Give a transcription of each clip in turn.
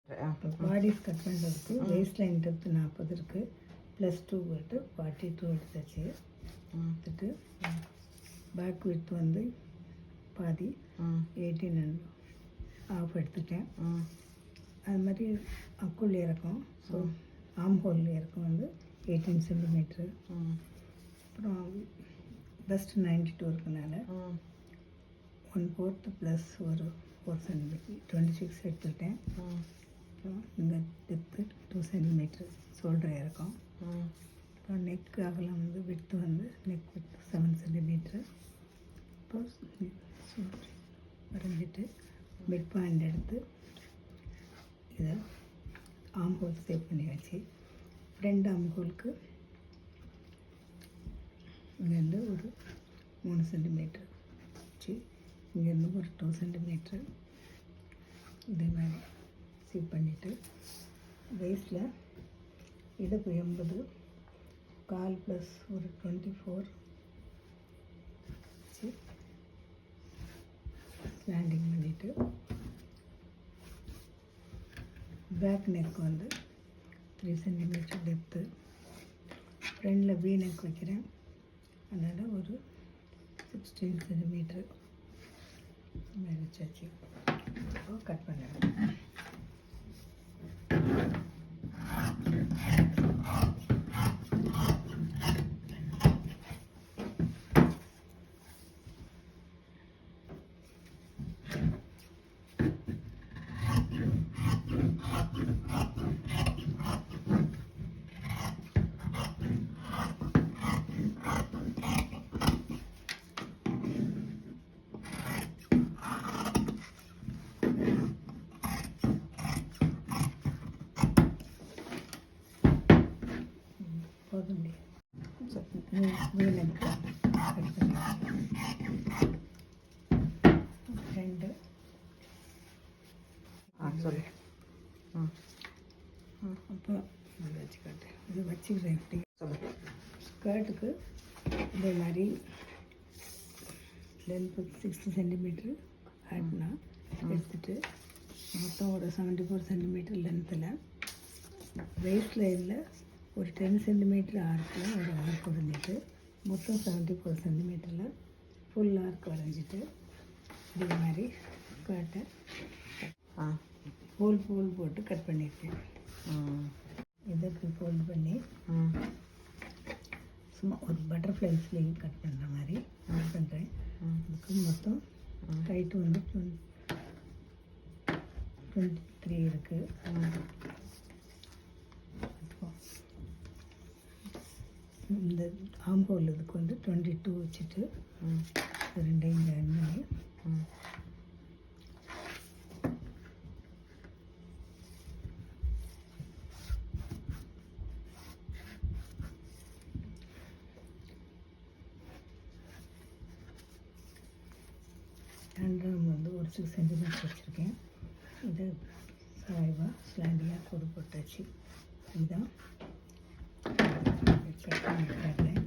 Bodies cut பண்ணுறதுக்கு waste line depth 40 இருக்குது, +2 போட்டு 42 எடுத்தாச்சு. எடுத்துட்டு பேக் வித் வந்து பாதி 18 and ஆஃப் எடுத்துட்டேன். அது மாதிரி அக்குள் இறக்கம், ஸோ ஆம் ஹோல் இறக்கம் வந்து 18 சென்டிமீட்ரு. அப்புறம் பெஸ்ட் 92 இருக்கனால 1/4 ப்ளஸ் ஒரு 4 சென்டிமீட்டர் 26 எடுத்துக்கிட்டேன். அப்புறம் இங்கே டெப்த்து 2 சென்டிமீட்ரு ஷோல்டர் இறக்கம். அப்புறம் நெக் அகலம் வந்து விட்த்து வந்து நெக் வித் 7 சென்டிமீட்ரு. அப்புறம் வரைஞ்சிட்டு மிட் பாயிண்ட் எடுத்து இதை ஆம் ஹோல் சேவ் பண்ணியாச்சு. ஃப்ரண்ட் ஆம் ஹோலுக்கு இங்கேருந்து ஒரு 3 சென்டிமீட்ரு வச்சு இங்கேருந்து ஒரு 2 சென்டிமீட்ரு இதே மாதிரி சேவ் பண்ணிவிட்டு வேஸ்ட்டில் இடுப்பு 80 கால் ப்ளஸ் ஒரு 24 வச்சு ஸ்லாண்டிங் பண்ணிவிட்டு பேக் நெக் வந்து 3 சென்டிமீட்டர் டெப்த்து. ஃப்ரண்டில் வி நெக் வைக்கிறேன், அதனால் ஒரு 16 சென்டிமீட்ரு மாதிரி வச்சாச்சு. கட் பண்ணுறேன். ரெண்டு சொல்லு. அப்போ இது வச்சுக்கிட்டேன், இது வச்சுக்கிறேன். இப்படி சொல்லு. ஸ்கர்ட்டுக்கு இதே மாதிரி லென்த்து 60 சென்டிமீட்ரு ஆட்னா எடுத்துட்டு மொத்தம் ஒரு 74 சென்டிமீட்டர் லென்த்தில் வேஸ்ட் லைனில் ஒரு 10 சென்டிமீட்டர் ஆர்க்கில் ஒரு ஆர்க் வரைஞ்சிட்டு மொத்தம் 74 சென்டிமீட்டரில் ஃபுல் ஆர்க் வரைஞ்சிட்டு இதே மாதிரி ஸ்கர்ட்டை ஃபோல்ட் போட்டு கட் பண்ணியிருக்கேன். இதுக்கு ஃபோல்ட் பண்ணி சும்மா ஒரு பட்டர்ஃப்ளை ஸ்லீவ் கட் பண்ணுற மாதிரி கட் பண்ணுறேன். அதுக்கு மொத்தம் கைட்டு வந்து 23 இருக்குது. இந்த ஆம் ஹோல் இதுக்கு வந்து 22 வச்சுட்டு ரெண்டையும் ஜாயின் பண்ணி ஹேண்ட்ராம் வந்து ஒரு 6 சென்டிமீட்டர் வச்சுருக்கேன். இதை சாய்வாக ஸ்லாண்டியாக போட்டு போட்டாச்சு. இதுதான் கட் பண்ணி காட்டுறேன்.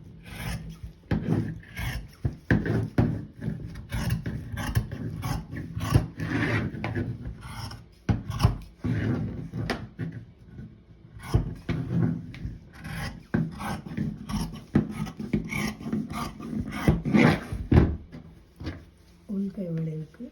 உள்கை விளைவுக்கு